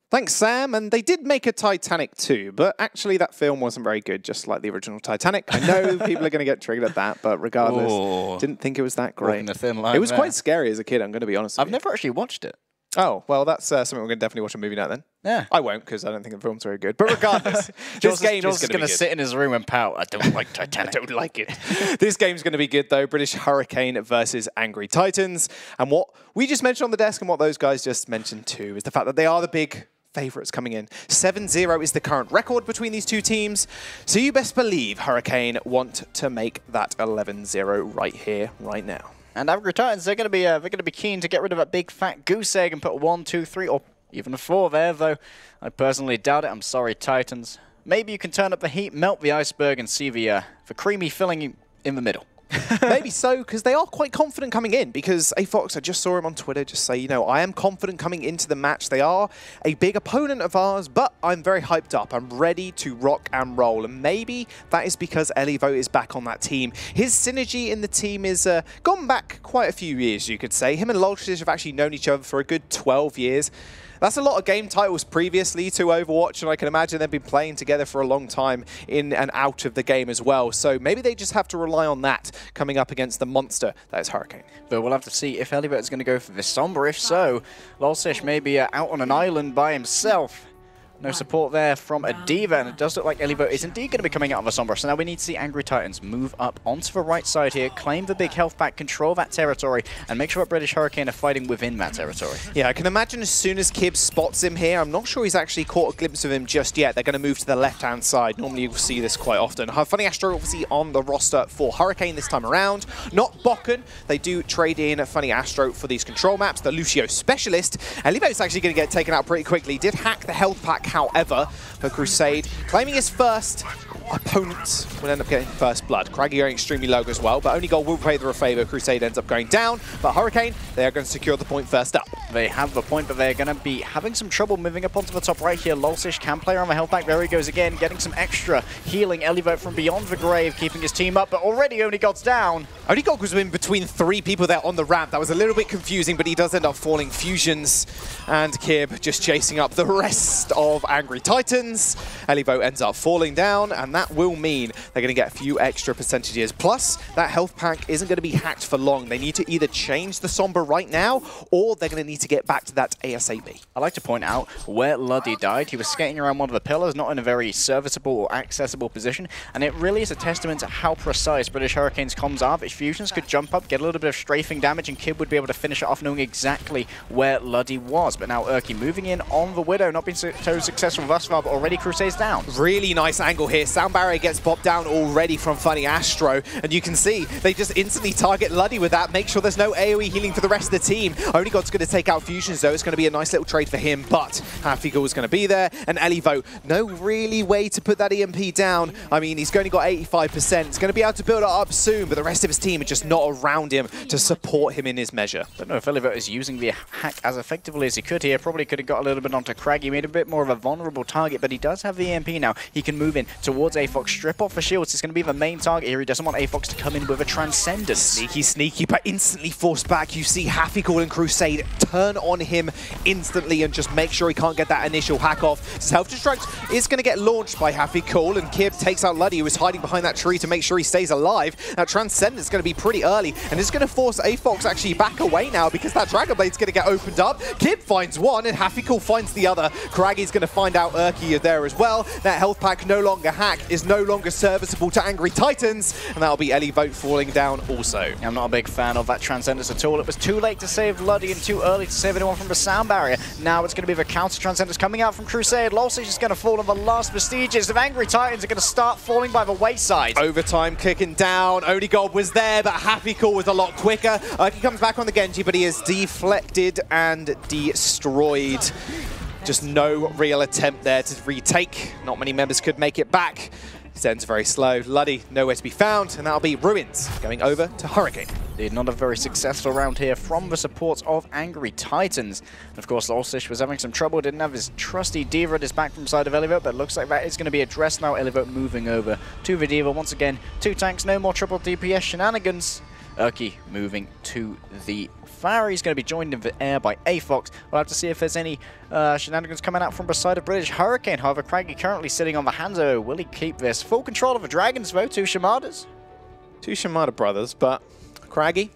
Thanks, Sam. And they did make a Titanic too, but actually that film wasn't very good, just like the original Titanic. I know people are going to get triggered at that, but regardless, didn't think it was that great. Walking a thin line it was quite scary as a kid, I'm going to be honest with I've never actually watched it. Oh, well, that's something we're going to definitely watch a movie now then. Yeah. I won't, because I don't think the film's very good. But regardless, this game is going to sit in his room and pout. I don't like Titanic. I don't like it. This game's going to be good, though. British Hurricane versus Angry Titans. And what we just mentioned on the desk and what those guys just mentioned too is the fact that they are the big favourites coming in. 7-0 is the current record between these two teams. So you best believe Hurricane want to make that 11-0 right here, right now. And Angry Titans, they're going to be keen to get rid of that big fat goose egg and put 1, 2, 3, or even a 4 there, though I personally doubt it. I'm sorry, Titans. Maybe you can turn up the heat, melt the iceberg, and see the creamy filling in the middle. Maybe so, because they are quite confident coming in, because AFox, I just saw him on Twitter just say, you know, I am confident coming into the match. They are a big opponent of ours, but I'm very hyped up. I'm ready to rock and roll, and maybe that is because Elivo is back on that team. His synergy in the team is gone back quite a few years, you could say. Him and Lolchis have actually known each other for a good 12 years. That's a lot of game titles previously to Overwatch, and I can imagine they've been playing together for a long time in and out of the game as well. So maybe they just have to rely on that coming up against the monster that is Hurricane. But we'll have to see if Elibert is going to go for the Sombra. If so, Lolsish may be out on an island by himself. No support there from a Diva, and it does look like Elivo is indeed going to be coming out of a Sombra. So now we need to see Angry Titans move up onto the right side here, claim the big health pack, control that territory, and make sure that British Hurricane are fighting within that territory. Yeah, I can imagine as soon as Kib spots him here, I'm not sure he's actually caught a glimpse of him just yet. They're going to move to the left-hand side. Normally you'll see this quite often. Funny Astro obviously on the roster for Hurricane this time around. Not Bokken. They do trade in Funny Astro for these control maps. The Lucio Specialist. And Levo's actually going to get taken out pretty quickly. Did hack the health pack, however, for Crusade, claiming his first. Opponent will end up getting first blood. Craggy going extremely low as well, but only goal will pay the favor. Crusade ends up going down, but Hurricane, they are going to secure the point first up. They have the point, but they're going to be having some trouble moving up onto the top right here. Lolsish can play around the health pack. There he goes again, getting some extra healing. Elivote from beyond the grave, keeping his team up, but already Onigog's down. Onigog was in between 3 people there on the ramp. That was a little bit confusing, but he does end up falling. Fusions and Kib just chasing up the rest of Angry Titans. Elivote ends up falling down, and that will mean they're going to get a few extra percentages. Plus, that health pack isn't going to be hacked for long. They need to either change the Sombra right now, or they're going to need to get back to that ASAP. I'd like to point out where Luddy died. He was skating around one of the pillars, not in a very serviceable or accessible position, and it really is a testament to how precise British Hurricane's comms are. If Fusions could jump up, get a little bit of strafing damage, and Kib would be able to finish it off knowing exactly where Luddy was. But now Urki moving in on the Widow, not been so successful thus far, but already Crusade's down. Really nice angle here. Sound barrier gets popped down already from Funny Astro, and you can see they just instantly target Luddy with that, make sure there's no AoE healing for the rest of the team. Onigog's going to take out Fusions though. It's going to be a nice little trade for him, but Hafigal is going to be there, and Elivo, no really way to put that EMP down. I mean, he's only got 85%. He's going to be able to build it up soon, but the rest of his team are just not around him to support him in his measure. Don't know if Elivo is using the hack as effectively as he could here. Probably could have got a little bit onto Craggy, made a bit more of a vulnerable target, but he does have the EMP now. He can move in towards AFox, strip off the shields. It's going to be the main target here. He doesn't want AFox to come in with a Transcendence. Sneaky, sneaky, but instantly forced back. You see Hafigal and Crusade turn on him instantly and just make sure he can't get that initial hack off. Self-destruct is going to get launched by Hafigal, and Kib takes out Luddy, who is hiding behind that tree to make sure he stays alive. That Transcendence is going to be pretty early, and it's going to force AFox actually back away now because that Dragon Blade's going to get opened up. Kib finds one, and Hafigal finds the other. Craggy's going to find out Urki is there as well. That health pack no longer hacked, is no longer serviceable to Angry Titans, and that'll be Elivote falling down also. I'm not a big fan of that Transcendence at all. It was too late to save Luddy and too early to save anyone from the sound barrier. Now it's going to be the counter Transcendence coming out from Crusade. Lolsish is going to fall on the last vestiges of Angry Titans are going to start falling by the wayside. Overtime kicking down. Onigog was there, but Hafigal was a lot quicker. He comes back on the Genji, but he is deflected and destroyed. Just no real attempt there to retake. Not many members could make it back. Zen's very slow. Luddy nowhere to be found, and that'll be Ruins going over to Hurricane. Indeed, not a very successful round here from the support of Angry Titans. And of course, Lolsish was having some trouble, didn't have his trusty Diva at his back from side of Elivote, but looks like that is going to be addressed now. Elivote moving over to the Diva. Once again, 2 tanks, no more triple DPS shenanigans. Urki moving to the Farah. He's going to be joined in the air by A-Fox. We'll have to see if there's any shenanigans coming out from beside a British Hurricane. However, Craggy currently sitting on the Hanzo. Will he keep this? Full control of the Dragons, though. Two Shimadas. Two Shimada brothers, but Craggy,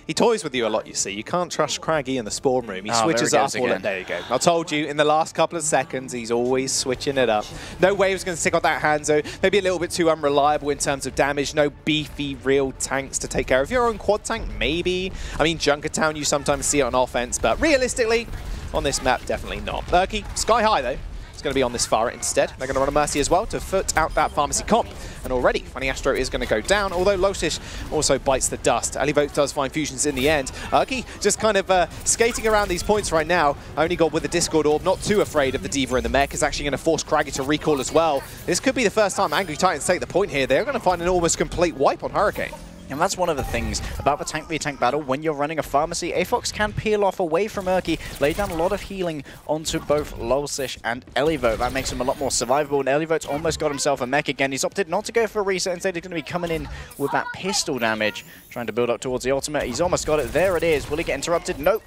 he toys with you a lot, you see. You can't trust Craggy in the spawn room. He switches up all that. There you go. I told you, in the last couple of seconds, he's always switching it up. No way he was going to stick on that Hanzo. Maybe a little bit too unreliable in terms of damage. No beefy, real tanks to take care of. Your own quad tank, maybe. I mean, Junkertown, you sometimes see it on offense, but realistically, on this map, definitely not. Urki, sky high, though. It's going to be on this Farah instead. They're going to run a Mercy as well to foot out that Pharmacy comp. And already, Funny Astro is going to go down, although Losish also bites the dust. Alivote does find fusions in the end. Urki just kind of skating around these points right now. Only got with the Discord Orb, not too afraid of the D.Va in the mech. Is actually going to force Craggy to recall as well. This could be the first time Angry Titans take the point here. They're going to find an almost complete wipe on Hurricane. And that's one of the things about the tank v tank battle. When you're running a Pharmacy, A-Fox can peel off away from Urki, lay down a lot of healing onto both Lolsish and Elivote. That makes him a lot more survivable, and Elivote's almost got himself a mech again. He's opted not to go for a reset. Instead, he's going to be coming in with that pistol damage, trying to build up towards the ultimate. He's almost got it. There it is. Will he get interrupted? Nope.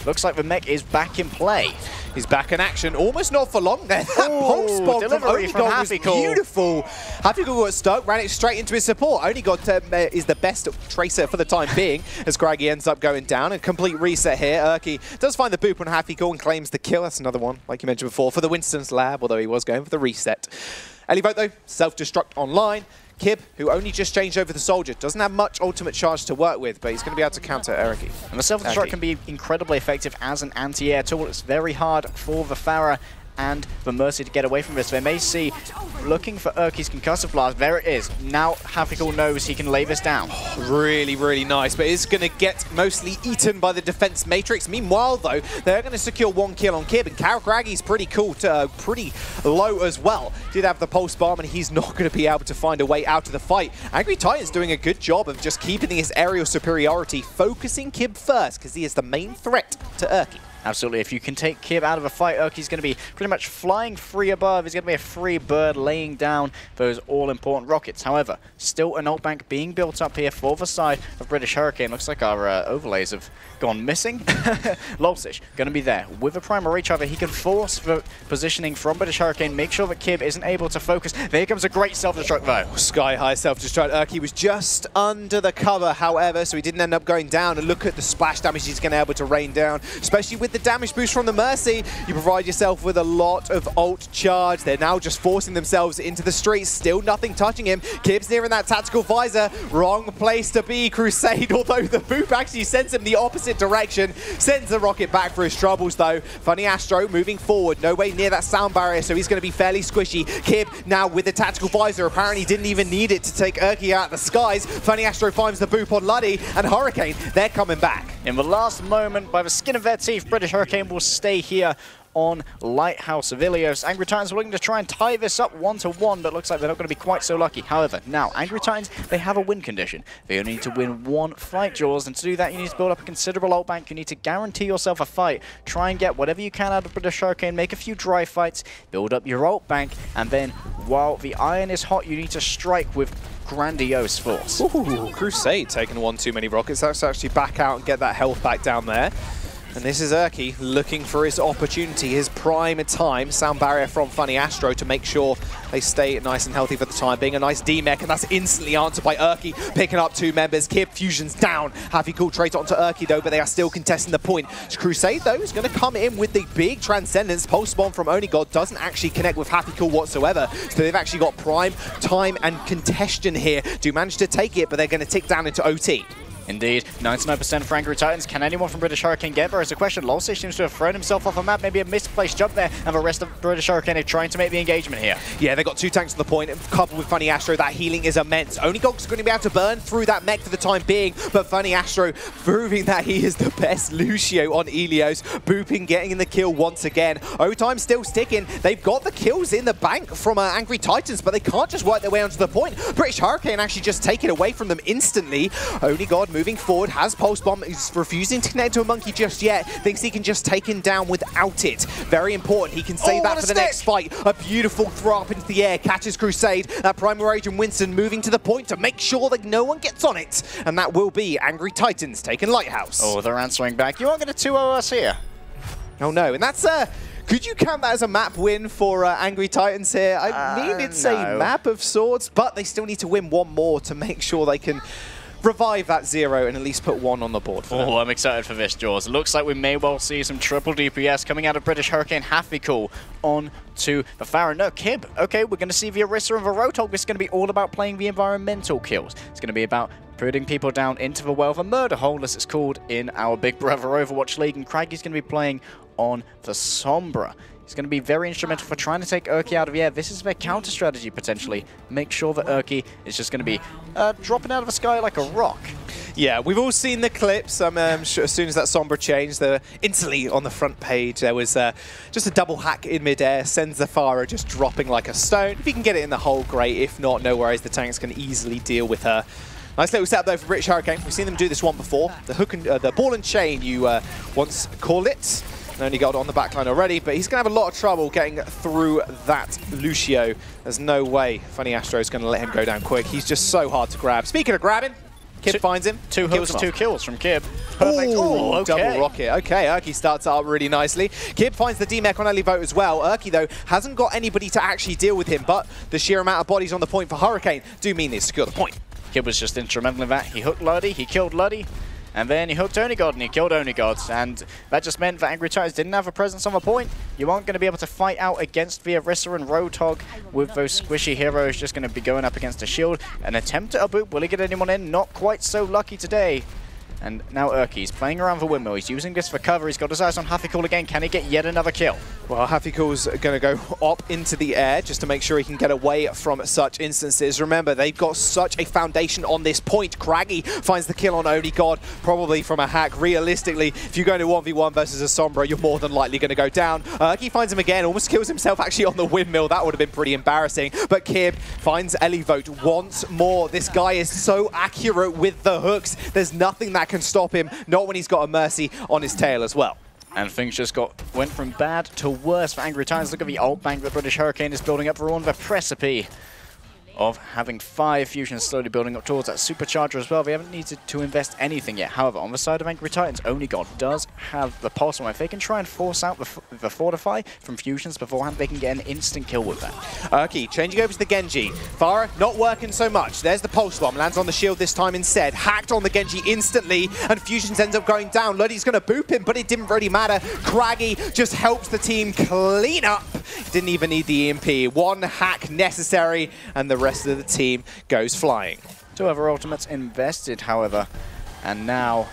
Looks like the mech is back in play. He's back in action, almost not for long there. That pulse bomb from Onigod was beautiful. Happy Cool got stuck, ran it straight into his support. Onigod is the best tracer for the time being, as Craggy ends up going down. A complete reset here. Urki does find the boop on Happy Cool and claims the kill. That's another one, like you mentioned before, for the Winston's lab, although he was going for the reset. Elivote, though, self-destruct online. Kib, who only just changed over the Soldier, doesn't have much ultimate charge to work with, but he's going to be able to counter Urki. And the self-destruct can be incredibly effective as an anti-air tool. It's very hard for the Farah and the Mercy to get away from this. They may see, looking for Urki's concussive blast. There it is. Now Hafikul knows he can lay this down. Really, really nice, but it's going to get mostly eaten by the defense matrix. Meanwhile, though, they're going to secure one kill on Kib, and Craggy's pretty cool, pretty low as well. Did have the pulse bomb, and he's not going to be able to find a way out of the fight. Angry Titan's doing a good job of just keeping his aerial superiority, focusing Kib first, because he is the main threat to Urki. Absolutely. If you can take Kib out of a fight, Urki's going to be pretty much flying free above. He's going to be a free bird laying down those all-important rockets. However, still an ult bank being built up here for the side of British Hurricane. Looks like our overlays have gone missing. Lolsish going to be there with a primary recharge. He can force the positioning from British Hurricane, make sure that Kib isn't able to focus. There comes a great self-destruct though. Sky high self-destruct. Urki was just under the cover, however, so he didn't end up going down. And look at the splash damage he's going to be able to rain down, especially with the damage boost from the Mercy. You provide yourself with a lot of ult charge. They're now just forcing themselves into the streets. Still nothing touching him. Kib's nearing that tactical visor. Wrong place to be, Crusade, although the boop actually sends him the opposite direction. Sends the rocket back for his troubles, though. Funny Astro moving forward. No way near that sound barrier, so he's going to be fairly squishy. Kib now with the tactical visor. Apparently didn't even need it to take Urki out of the skies. Funny Astro finds the boop on Luddy, and Hurricane, they're coming back. In the last moment, by the skin of their teeth, British Hurricane will stay here on Lighthouse of Ilios. Angry Titans are looking to try and tie this up 1-1, but looks like they're not going to be quite so lucky. However, now, Angry Titans, they have a win condition. They only need to win one fight, Jaws, and to do that, you need to build up a considerable ult bank. You need to guarantee yourself a fight. Try and get whatever you can out of British Hurricane, make a few dry fights, build up your ult bank, and then, while the iron is hot, you need to strike with grandiose force. Ooh, Crusade taking one too many rockets. Let's actually back out and get that health back down there. And this is Urki looking for his opportunity, his prime time. Sound barrier from Funny Astro to make sure they stay nice and healthy for the time being. A nice D-mech, and that's instantly answered by Urki, picking up two members. Kib fusions down. Happy Cool trade onto Urki, though, but they are still contesting the point. Crusade, though, is going to come in with the big Transcendence. Pulse Bomb from Onigod doesn't actually connect with Happy Cool whatsoever. So they've actually got prime time and contestion here. Do manage to take it, but they're going to tick down into OT. Indeed, 99% for Angry Titans. Can anyone from British Hurricane get there? Is the question. Lolsish seems to have thrown himself off the map. Maybe a misplaced jump there, and the rest of British Hurricane are trying to make the engagement here. Yeah, they've got two tanks on the point, coupled with Funny Astro. That healing is immense. Onigog's going to be able to burn through that mech for the time being, but Funny Astro proving that he is the best Lucio on Ilios. Booping, getting in the kill once again. O-time still sticking. They've got the kills in the bank from Angry Titans, but they can't just work their way onto the point. British Hurricane actually just take it away from them instantly. Onigod moving forward, has Pulse Bomb, he's refusing to connect to a monkey just yet, thinks he can just take him down without it. Very important, he can save that for the next fight. A beautiful throw up into the air, catches Crusade. That Primal Rage and Winston moving to the point to make sure that no one gets on it. And that will be Angry Titans taking Lighthouse. Oh, they're answering back. You aren't going to 2-0 us here. Oh no, and that's could you count that as a map win for Angry Titans here? I mean, it's a map of sorts, but they still need to win one more to make sure they can revive that 0 and at least put 1 on the board for them. I'm excited for this, Jaws. It looks like we may well see some triple DPS coming out of British Hurricane. Happy Cool on to the Pharaoh. No, Kib. Okay, we're going to see the Orisa and the Roadhog. It's going to be all about playing the environmental kills. It's going to be about putting people down into the well, the murder hole, as it's called in our Big Brother Overwatch League. And Craggy's going to be playing on the Sombra. He's going to be very instrumental for trying to take Urki out of the air. This is their counter strategy, potentially. Make sure that Urki is just going to be dropping out of the sky like a rock. Yeah, we've all seen the clips. Sure as soon as that Sombra changed, instantly on the front page, there was just a double hack in midair, sends the Pharaoh just dropping like a stone. If he can get it in the hole, great. If not, no worries. The tanks can easily deal with her. Nice little setup though for British Hurricane. We've seen them do this one before. The hook and the ball and chain, you once call it. Only got on the backline already, but he's going to have a lot of trouble getting through that Lucio. There's no way Funny Astro's going to let him go down quick. He's just so hard to grab. Speaking of grabbing, Kib finds him. 2 hooks, 2 kills from Kib. Perfect. Oh, okay. Double rocket. Okay, Urki starts up really nicely. Kib finds the D-Mech on Vote as well. Urki, though, hasn't got anybody to actually deal with him, but the sheer amount of bodies on the point for Hurricane do mean they secure the point. Kib was just instrumental in that. He hooked Luddy, he killed Luddy. And then he hooked Onigod and he killed Onigod. And that just meant that Angry Titans didn't have a presence on the point. You aren't going to be able to fight out against the Orisa and Roadhog with those squishy heroes just going to be going up against a shield. An attempt at a boot. Will he get anyone in? Not quite so lucky today. And now Urki's playing around the windmill. He's using this for cover. He's got his eyes on Happy Cool again. Can he get yet another kill? Well, Happy Cool's going to go up into the air just to make sure he can get away from such instances. Remember, they've got such a foundation on this point. Craggy finds the kill on Onigod, probably from a hack. Realistically, if you go to 1v1 versus a Sombra, you're more than likely going to go down. Urki finds him again, almost kills himself actually on the windmill. That would have been pretty embarrassing. But Kib finds Vote once more. This guy is so accurate with the hooks. There's nothing that can stop him, not when he's got a Mercy on his tail as well. And things just went from bad to worse for Angry Titans. Look at the ult bank that British Hurricane is building up. We're on the precipice of having 5 fusions slowly building up towards that supercharger as well. They haven't needed to invest anything yet. However, on the side of Angry Titans, Onigod does have the pulse on. If they can try and force out the Fortify from fusions beforehand, they can get an instant kill with that. Urki changing over to the Genji. Farah not working so much. There's the pulse bomb. Lands on the shield this time instead. Hacked on the Genji instantly, and fusions ends up going down. Luddy's going to boop him, but it didn't really matter. Craggy just helps the team clean up. Didn't even need the EMP. 1 hack necessary, and the rest of the team goes flying. 2 other ultimates invested, however, and now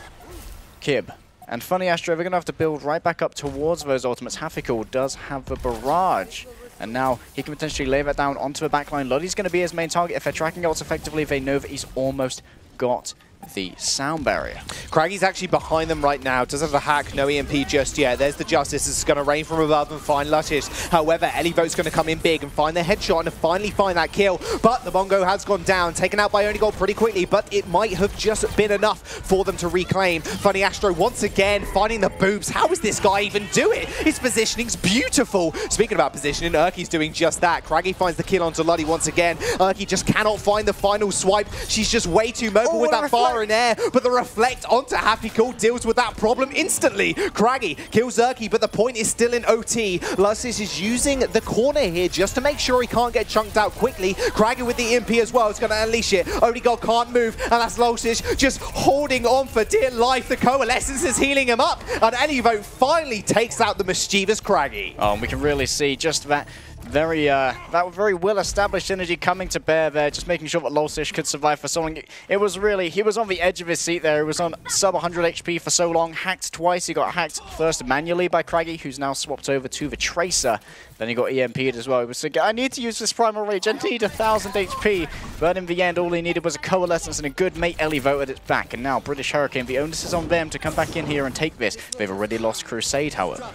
Kib and Funny Astro, they're going to have to build right back up towards those ultimates. Hafikul does have the barrage, and now he can potentially lay that down onto the backline. Luddy's going to be his main target. If they're tracking ults effectively, they know that he's almost got the sound barrier. Craggy's actually behind them right now. Doesn't have the hack, no EMP just yet. There's the Justice. It's going to rain from above and find Luscious. However, Vote's going to come in big and find the headshot and finally find that kill. But the Mongo has gone down, taken out by Onigod pretty quickly, but it might have just been enough for them to reclaim. Funny Astro once again finding the boobs. How does this guy even do it? His positioning's beautiful. Speaking about positioning, Urki's doing just that. Craggy finds the kill onto Luddy once again. Urki just cannot find the final swipe. She's just way too mobile with that fire in air, but the reflect onto Happy Cool deals with that problem instantly. Craggy kills Urki, but the point is still in OT. Luscious is using the corner here just to make sure he can't get chunked out quickly. Craggy with the EMP as well is going to unleash it. Onigod can't move, and that's Luscious just holding on for dear life. The Coalescence is healing him up, and Vote finally takes out the mischievous Craggy. Oh, and we can really see just that very well-established energy coming to bear there, just making sure that Lolsish could survive for so long. It was really, he was on the edge of his seat there. He was on sub 100 HP for so long, hacked twice. He got hacked first manually by Craggy, who's now swapped over to the Tracer. Then he got EMP'd as well. He was thinking, I need to use this Primal Rage, I need 1,000 HP. But in the end, all he needed was a Coalescence and a good mate Vote at its back. And now British Hurricane, the onus is on them to come back in here and take this. They've already lost Crusade, however.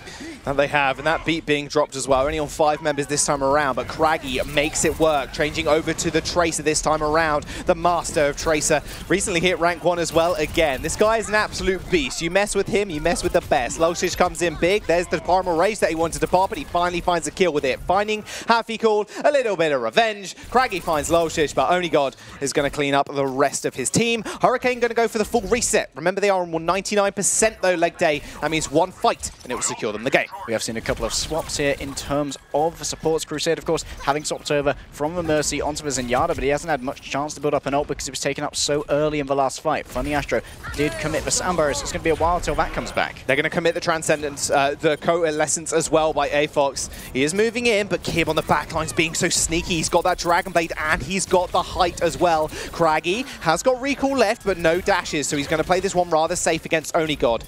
And they have, and that beat being dropped as well. Only on 5 members this time around, but Craggy makes it work, changing over to the Tracer this time around. The master of Tracer. Recently hit rank 1 as well. Again, this guy is an absolute beast. You mess with him, you mess with the best. Losish comes in big. There's the Primal Rage that he wanted to pop, but he finally finds a kill with it. Finding Happy Cool, a little bit of revenge. Craggy finds Losish, but only God is going to clean up the rest of his team. Hurricane going to go for the full reset. Remember, they are on 99% though, Legday. That means one fight, and it will secure them the game. We have seen a couple of swaps here in terms of the supports. Crusade, of course, having swapped over from the Mercy onto the Zenyatta, but he hasn't had much chance to build up an ult because he was taken up so early in the last fight. Funny Astro did commit the sound barriers. It's going to be a while till that comes back. They're going to commit the Transcendence, the Coalescence as well by AFOX. He is moving in, but Kib on the backline's being so sneaky. He's got that Dragon Blade and he's got the height as well. Craggy has got recall left, but no dashes, so he's going to play this one rather safe against Only God.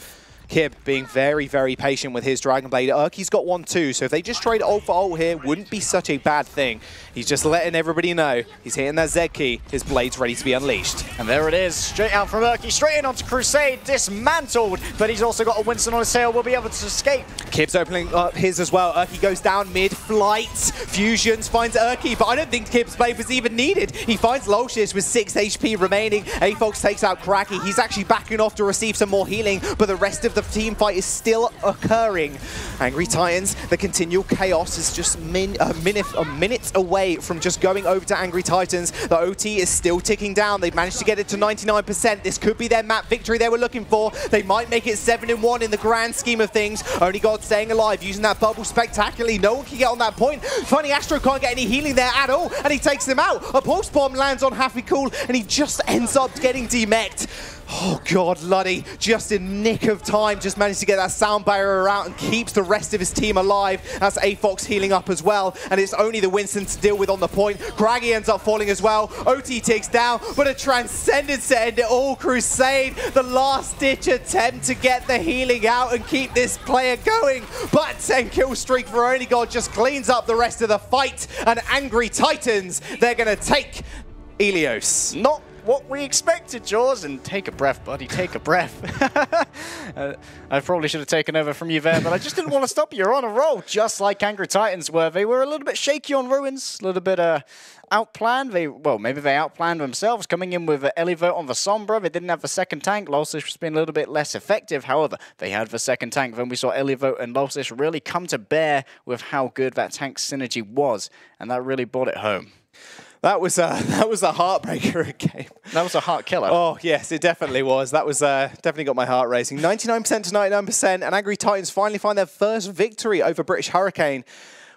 Kib being very, very patient with his Dragon Blade. Urki's got one too, so if they just trade ult for ult here, wouldn't be such a bad thing. He's just letting everybody know he's hitting that Z key. His blade's ready to be unleashed. And there it is, straight out from Urki, straight in onto Crusade, dismantled, but he's also got a Winston on his tail, will be able to escape. Kib's opening up his as well. Urki goes down mid-flight. Fusions finds Urki, but I don't think Kib's blade was even needed. He finds Loshish with 6 HP remaining. AFOX takes out Craggy. He's actually backing off to receive some more healing, but the rest of the team fight is still occurring. Angry Titans, the continual chaos is just minutes away from just going over to Angry Titans. The OT is still ticking down. They've managed to get it to 99%. This could be their map victory they were looking for. They might make it 7-1 in the grand scheme of things. Only God staying alive, using that bubble spectacularly. No one can get on that point. Funny Astro can't get any healing there at all, and he takes them out. A pulse bomb lands on Happy Cool, and he just ends up getting demeched. Oh God, Luddy, just in nick of time, just managed to get that sound barrier out and keeps the rest of his team alive. That's AFOX healing up as well, and it's only the Winston to deal with on the point. Craggy ends up falling as well. OT takes down, but a Transcendence to end it all. Crusade, the last-ditch attempt to get the healing out and keep this player going, but 10-kill streak for Only God just cleans up the rest of the fight, and Angry Titans, they're going to take Ilios. Not what we expected, Jaws, and take a breath, buddy, take a breath. I probably should have taken over from you there, but I just didn't want to stop you. You're on a roll, just like Angry Titans were. They were a little bit shaky on Ruins, a little bit outplanned. Well, maybe they outplanned themselves, coming in with Elevote on the Sombra. They didn't have the second tank. Losish was being a little bit less effective. However, they had the second tank. Then we saw Elevote and Losish really come to bear with how good that tank synergy was, and that really brought it home. That was a heartbreaker game. That was a heart killer. Oh, yes, it definitely was. That was definitely got my heart racing. 99% to 99%, and Angry Titans finally find their first victory over British Hurricane.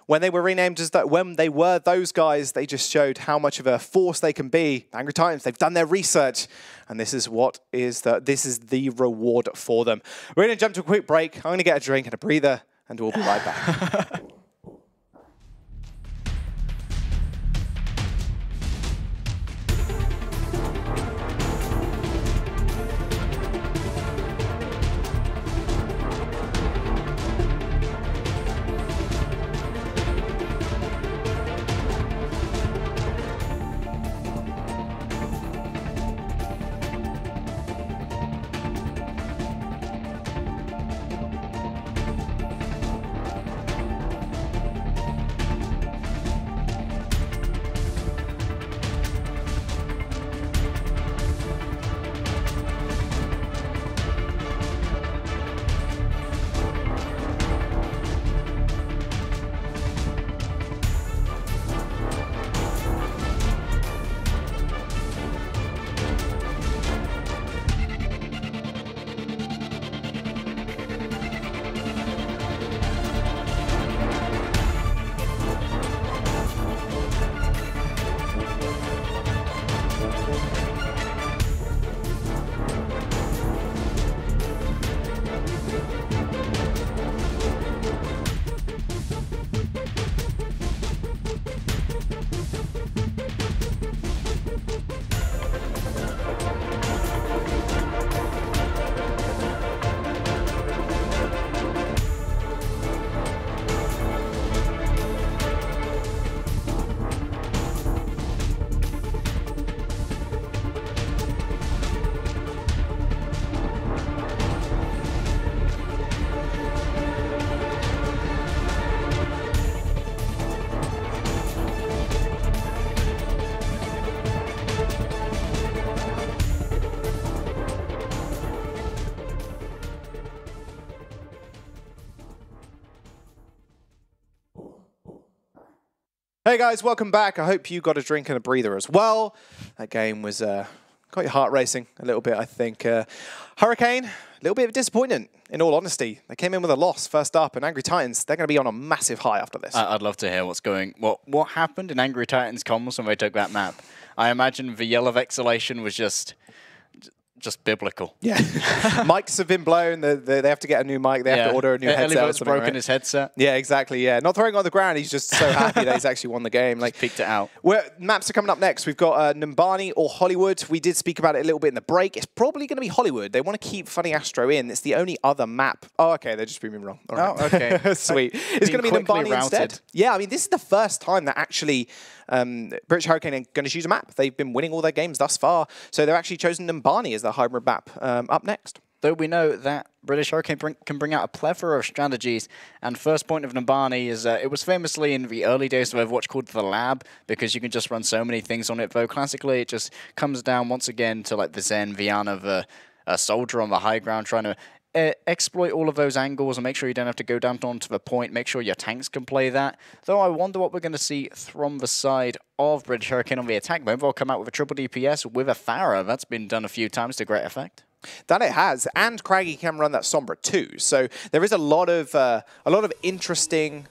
When they were renamed as that, when they were those guys, they just showed how much of a force they can be. Angry Titans, they've done their research, and this is the reward for them. We're going to jump to a quick break. I'm going to get a drink and a breather, and we'll be right back. Hey guys, welcome back. I hope you got a drink and a breather as well. That game was got your heart racing a little bit, I think. Hurricane, a little bit of disappointment, in all honesty. They came in with a loss first up, and Angry Titans, they're going to be on a massive high after this. I'd love to hear what happened in Angry Titans comms when they took that map. I imagine the yell of exhalation was just biblical. Yeah. Mics have been blown. They have to get a new mic. They have to order a new headset. Elivo's broken his headset. Yeah, exactly. Yeah, not throwing it on the ground. He's just so happy that he's actually won the game. Like, peeked it out. Maps are coming up next. We've got Numbani or Hollywood. We did speak about it a little bit in the break. It's probably going to be Hollywood. They want to keep Funny Astro in. It's the only other map. Oh, okay. They're just proving wrong. All right. Oh, okay. Sweet. It's going to be Numbani instead. Yeah, I mean, this is the first time that actually British Hurricane are going to choose a map. They've been winning all their games thus far, so they've actually chosen Numbani as their hybrid map up next. Though we know that British Hurricane can bring out a plethora of strategies, and first point of Numbani is it was famously in the early days of Overwatch called the Lab, because you can just run so many things on it, though classically it just comes down once again to like the Zen Viana of a soldier on the high ground trying to exploit all of those angles and make sure you don't have to go down onto the point, make sure your tanks can play that. Though I wonder what we're going to see from the side of British Hurricane on the attack mode. They'll come out with a triple DPS with a Pharah. That's been done a few times to great effect. That it has, and Craggy can run that Sombra too. So there is a lot of interesting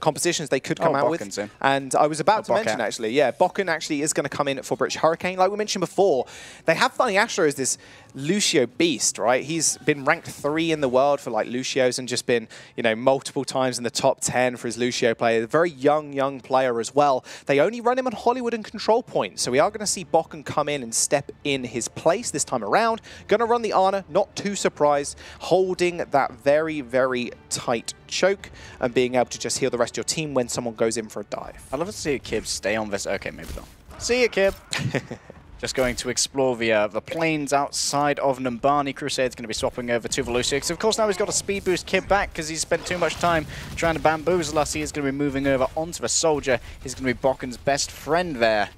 compositions they could come out with. And I was about to mention, actually, yeah, Bokken actually is going to come in for British Hurricane. Like we mentioned before, they have Funny Astro as this Lucio beast, right? He's been ranked 3 in the world for like Lucios and just been, you know, multiple times in the top 10 for his Lucio player. A very young player as well. They only run him on Hollywood and control point. So we are going to see Bokken come in and step in his place this time around. Going to run the Ana, not too surprised, holding that very, very tight choke and being able to just heal the rest of your team when someone goes in for a dive. I'd love to see a Kib stay on this. Okay, maybe not. See you, Kib. Just going to explore the plains outside of Numbani. Crusade's going to be swapping over to Velucio, because of course now he's got a speed boost Kib back because he's spent too much time trying to bamboozle us. He is going to be moving over onto the soldier. He's going to be Bokken's best friend there,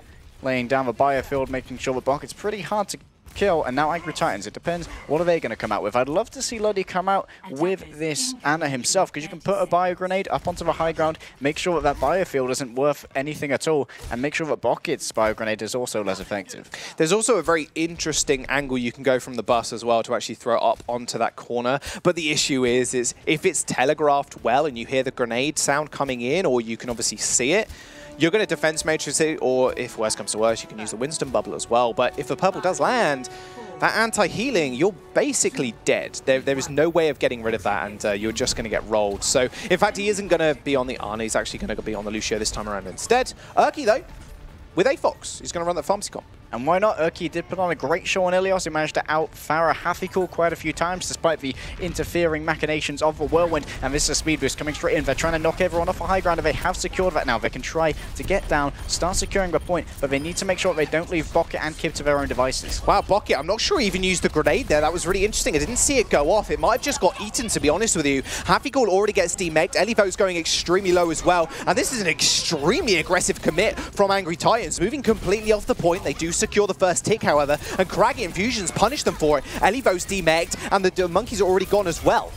laying down the biofield, making sure that Bokken's pretty hard to kill. And now Angry Titans, it depends. What are they going to come out with? I'd love to see Luddy come out with this Ana himself, because you can put a bio grenade up onto the high ground, make sure that biofield isn't worth anything at all, and make sure that Bokket's bio grenade is also less effective. There's also a very interesting angle you can go from the bus as well to actually throw it up onto that corner. But the issue is if it's telegraphed well and you hear the grenade sound coming in, or you can obviously see it, you're going to defense matrix it, or if worse comes to worse, you can use the Winston bubble as well. But if the purple does land, that anti-healing, you're basically dead. There is no way of getting rid of that, and you're just going to get rolled. So, in fact, he isn't going to be on the Ana. He's actually going to be on the Lucio this time around instead. Urki, though, with a Fox, he's going to run that Pharmacy Comp. And why not? Urki did put on a great show on Ilios. He managed to out-Pharah Hathikul quite a few times, despite the interfering machinations of the Whirlwind. And this is a speed boost coming straight in. They're trying to knock everyone off the high ground, and they have secured that now. They can try to get down, start securing the point, but they need to make sure they don't leave Bokket and Kib to their own devices. Wow, Bokket, I'm not sure he even used the grenade there. That was really interesting. I didn't see it go off. It might have just got eaten, to be honest with you. Hathikul already gets demegged. Elivo's going extremely low as well. And this is an extremely aggressive commit from Angry Titans, moving completely off the point. They do secure the first tick, however, and Craggy and Fusions punish them for it. Elivo's demegged, and the monkeys are already gone as well.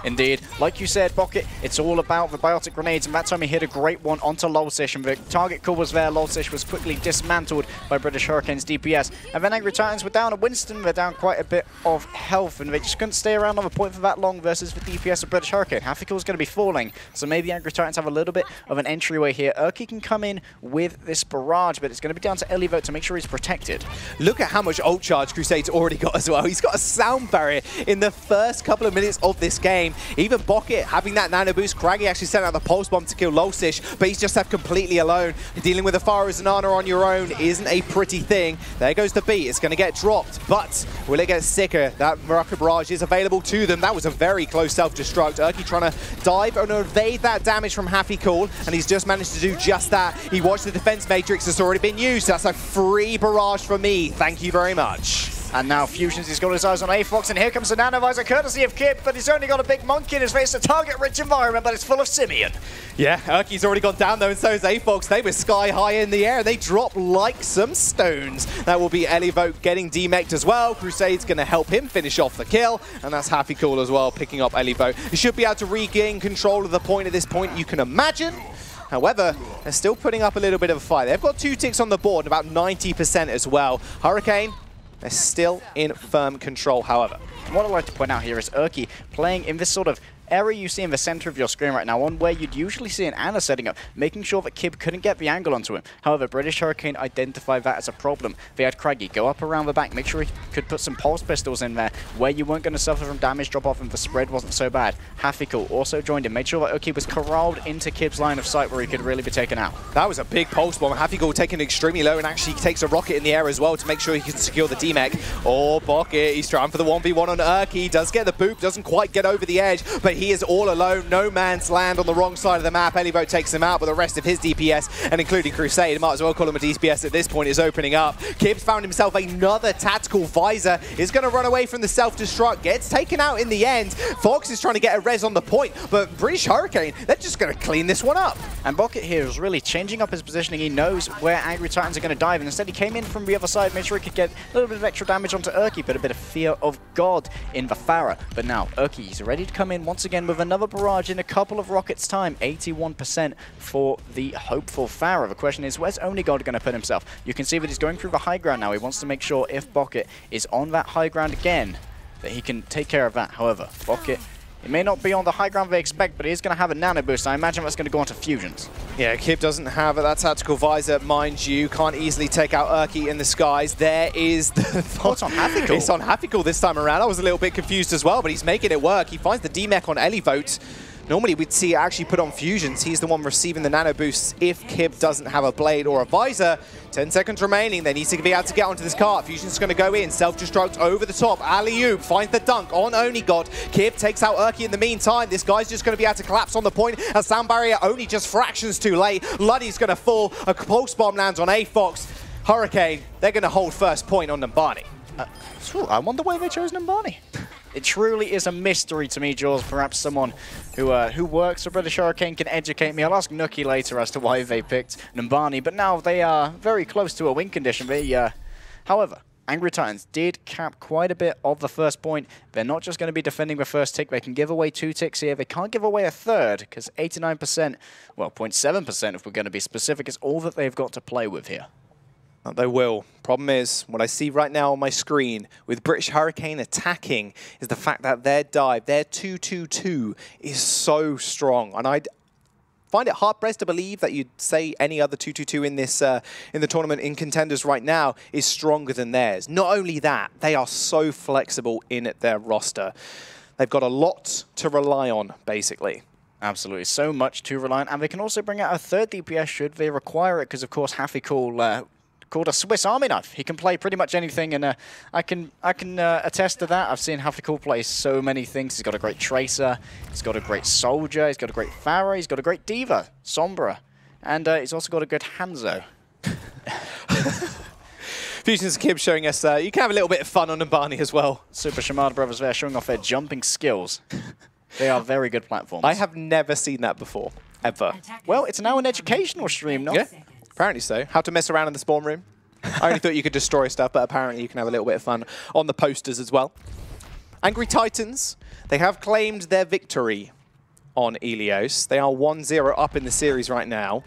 Indeed. Like you said, Bokket, it's all about the biotic grenades, and that time he hit a great one onto Lolsish, and the target call was there. Lolsish was quickly dismantled by British Hurricane's DPS. And then Angry Titans were down at Winston. They're down quite a bit of health, and they just couldn't stay around on the point for that long versus the DPS of British Hurricane. Hathikul's going to be falling, so maybe Angry Titans have a little bit of an entryway here. Urki can come in with this barrage, but it's going to be down to Elivo to make sure he's protected. Look at how much ult charge Crusade's already got as well. He's got a sound barrier in the first couple of minutes of this game. Even Bokket having that nano boost. Craggy actually sent out the pulse bomb to kill Lolsish, but he's just left completely alone. Dealing with a Pharah Zanana on your own isn't a pretty thing. There goes the beat. It's going to get dropped, but will it get sicker? That Morocco barrage is available to them. That was a very close self-destruct. Urki trying to dive and evade that damage from Hathikul, and he's just managed to do just that. He watched the defense matrix that's already been used. That's a free barrage for me. Thank you very much. And now Fusions, he's got his eyes on A-Fox, and here comes the nanovisor courtesy of Kib, but he's only got a big monkey in his face, a target-rich environment, but it's full of Simeon. Yeah, Urki's already gone down though, and so is A-Fox. They were sky high in the air, and they drop like some stones. That will be Elivo getting demeched as well. Crusade's going to help him finish off the kill, and that's Hathikul as well, picking up Elivo. He should be able to regain control of the point at this point, you can imagine. However, they're still putting up a little bit of a fight. They've got 2 ticks on the board, about 90% as well. Hurricane, they're still in firm control, however. What I'd like to point out here is Erky playing in this sort of area you see in the center of your screen right now, one where you'd usually see an Ana setting up, making sure that Kib couldn't get the angle onto him. However, British Hurricane identified that as a problem. They had Craggy go up around the back, make sure he could put some pulse pistols in there, where you weren't going to suffer from damage drop off and the spread wasn't so bad. Hafiko also joined him, made sure that Erky was corralled into Kib's line of sight where he could really be taken out. That was a big pulse bomb. Hafiko taken extremely low and actually takes a rocket in the air as well to make sure he can secure the D-Mech. Oh, Pocket, he's trying for the 1v1 on Erky. Does get the boop, doesn't quite get over the edge, but he is all alone. No man's land on the wrong side of the map. Elivote takes him out, but the rest of his DPS, and including Crusade, might as well call him a DPS at this point, is opening up. Kib's found himself another tactical visor, is going to run away from the self-destruct, gets taken out in the end. Fox is trying to get a res on the point, but British Hurricane, they're just going to clean this one up. And Pocket here is really changing up his positioning. He knows where Angry Titans are going to dive, and instead he came in from the other side, made sure he could get a little bit of extra damage onto Erky, but a bit of fear of God in the Farah. But now Erky is ready to come in once again with another barrage in a couple of rockets' time. 81% for the hopeful Farah. The question is, where's Only God going to put himself? You can see that he's going through the high ground now. He wants to make sure if Pocket is on that high ground again, that he can take care of that. However, Pocket, it may not be on the high ground they expect, but he is going to have a nano boost. I imagine that's going to go onto fusions. Yeah, Kib doesn't have that tactical visor, mind you. Can't easily take out Erky in the skies. There is the... Oh, it's on Hafiko. It's on Hafiko this time around. I was a little bit confused as well, but he's making it work. He finds the D-Mech on Elivote. Normally we'd see it actually put on fusions. He's the one receiving the nano boosts if Kib doesn't have a blade or a visor. 10 seconds remaining. They need to be able to get onto this cart. Fusion's going to go in. Self-destruct over the top. Alley-oop finds the dunk on Only God. Kib takes out Erky in the meantime. This guy's just going to be able to collapse on the point. A sound barrier only just fractions too late. Luddy's going to fall. A pulse bomb lands on A-Fox. Hurricane, they're going to hold first point on Numbani. I wonder why they chose Numbani. It truly is a mystery to me, Jules. Perhaps someone who works for British Hurricane can educate me. I'll ask Nookie later as to why they picked Numbani, but now they are very close to a win condition. However, Angry Titans did cap quite a bit of the first point. They're not just going to be defending the first tick. They can give away 2 ticks here. They can't give away a third because 89%, well, 0.7% if we're going to be specific, is all that they've got to play with here. They will. Problem is, what I see right now on my screen with British Hurricane attacking is the fact that their dive, their 2-2-2 is so strong. And I'd find it hard-pressed to believe that you'd say any other 2-2-2 in this in the tournament in Contenders right now is stronger than theirs. Not only that, they are so flexible in their roster. They've got a lot to rely on, basically. Absolutely, so much to rely on. And they can also bring out a third DPS should they require it, because of course Hafiko called a Swiss Army knife. He can play pretty much anything, and I can attest to that. I've seen Hafiko play so many things. He's got a great Tracer, he's got a great Soldier, he's got a great Farah, he's got a great Diva, Sombra, and he's also got a good Hanzo. Fusions Kib showing us you can have a little bit of fun on Numbani as well. Super Shimada brothers there showing off their jumping skills. They are very good platforms. I have never seen that before, ever. Well, it's now an educational stream, no? Yeah. Apparently so. How to mess around in the spawn room. I only thought you could destroy stuff, but apparently you can have a little bit of fun on the posters as well. Angry Titans, they have claimed their victory on Ilios. They are 1-0 up in the series right now,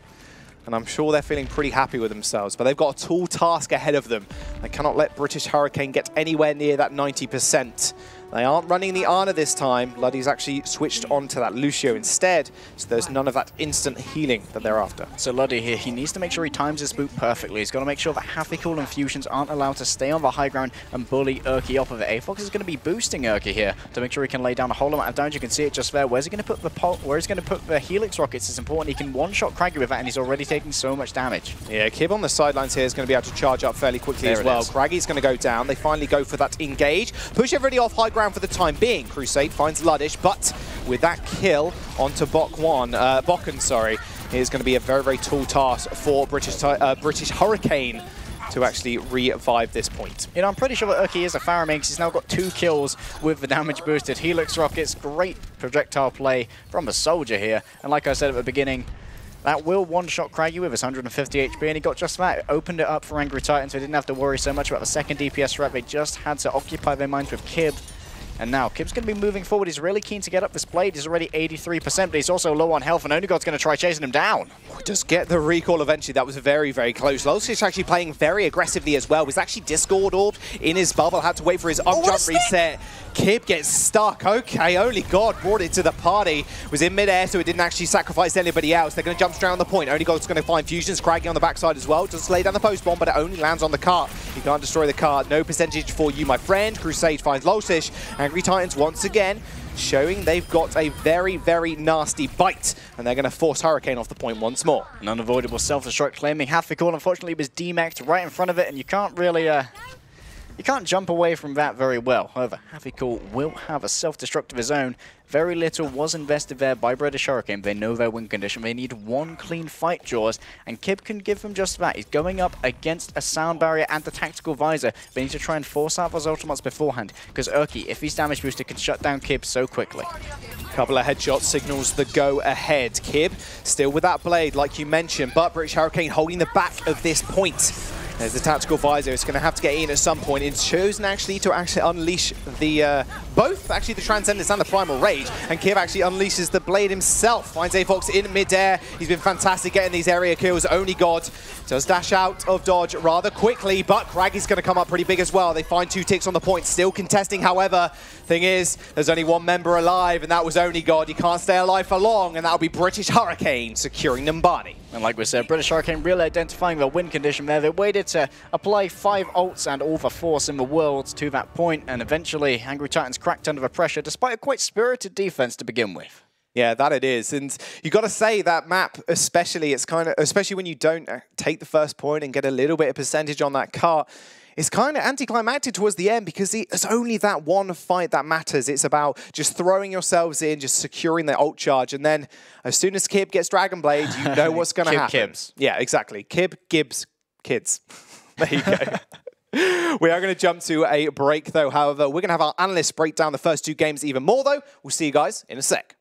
and I'm sure they're feeling pretty happy with themselves, but they've got a tall task ahead of them. They cannot let British Hurricane get anywhere near that 90%. They aren't running the Ana this time. Luddy's actually switched on to that Lucio instead, so there's none of that instant healing that they're after. So Luddy here, he needs to make sure he times his boot perfectly. He's got to make sure that Hafiko and Fusions aren't allowed to stay on the high ground and bully Erky off of it. A-Fox is going to be boosting Erky here to make sure he can lay down a whole amount of damage. You can see it just there. Where's he going to put the Helix rockets? It's important. He can one-shot Craggy with that, and he's already taking so much damage. Yeah, Kib on the sidelines here is going to be able to charge up fairly quickly as well. Craggy's going to go down. They finally go for that engage. Push everybody off high ground for the time being. Crusade finds Luddish, but with that kill onto Bokken, sorry, it is going to be a very, very tall task for British Hurricane to actually revive this point. You know, I'm pretty sure that Erky is a Farah main because he's now got 2 kills with the damage boosted Helix rockets. Great projectile play from the Soldier here. And like I said at the beginning, that will one-shot Craggy with his 150 HP, and he got just that. It opened it up for Angry Titan, so he didn't have to worry so much about the second DPS threat. They just had to occupy their minds with Kib. And now Kib's going to be moving forward. He's really keen to get up this blade. He's already 83%, but he's also low on health, and Onigod's going to try chasing him down. Just get the recall eventually. That was very, very close. Lolsish actually playing very aggressively as well. Was actually Discord orbed in his bubble. Had to wait for his up-jump reset. Kib gets stuck. Okay, only God brought it to the party. Was in midair, so it didn't actually sacrifice anybody else. They're going to jump straight on the point. Only God's going to find Fusions. Craggy on the backside as well. Just lay down the post bomb, but it only lands on the cart. You can't destroy the cart. No percentage for you, my friend. Crusade finds Lolsish. Angry Titans once again showing they've got a very, very nasty bite, and they're going to force Hurricane off the point once more. An unavoidable self-destruct claiming Hafikul. Unfortunately, it was DMAC'd right in front of it, and you can't really... You can't jump away from that very well. However, Hafikul will have a self-destruct of his own. Very little was invested there by British Hurricane. They know their win condition. They need one clean fight, Jaws, and Kib can give them just that. He's going up against a sound barrier and the tactical visor. They need to try and force out those ultimates beforehand, because Urki, if he's damage boosted, can shut down Kib so quickly. Couple of headshots signals the go ahead. Kib still with that blade, like you mentioned, but British Hurricane holding the back of this point. There's the tactical visor. It's going to have to get in at some point. It's chosen actually to unleash the both actually the Transcendence and the Primal Rage, and Kib actually unleashes the blade himself. Finds Avox in midair. He's been fantastic getting these area kills. Only God does dash out of dodge rather quickly, but Craggy's going to come up pretty big as well. They find 2 ticks on the point, still contesting. However, thing is, there's only one member alive, and that was Only God. He can't stay alive for long, and that'll be British Hurricane securing Numbani. And like we said, British Hurricane really identifying their win condition there. They waited to apply 5 ults and all the force in the world to that point, and eventually Angry Titans cracked under the pressure despite a quite spirited defense to begin with. Yeah, that it is. And you got to say that map, especially, it's kind of, especially when you don't take the first point and get a little bit of percentage on that cart, it's kind of anticlimactic towards the end, because it's only that one fight that matters. It's about just throwing yourselves in, just securing the ult charge, and then as soon as Kib gets Dragon Blade, you know what's going to happen. Kibs. Yeah, exactly. Kib, Gibbs, kids. There you go. We are going to jump to a break, though. However, we're going to have our analysts break down the first 2 games even more, though. We'll see you guys in a sec.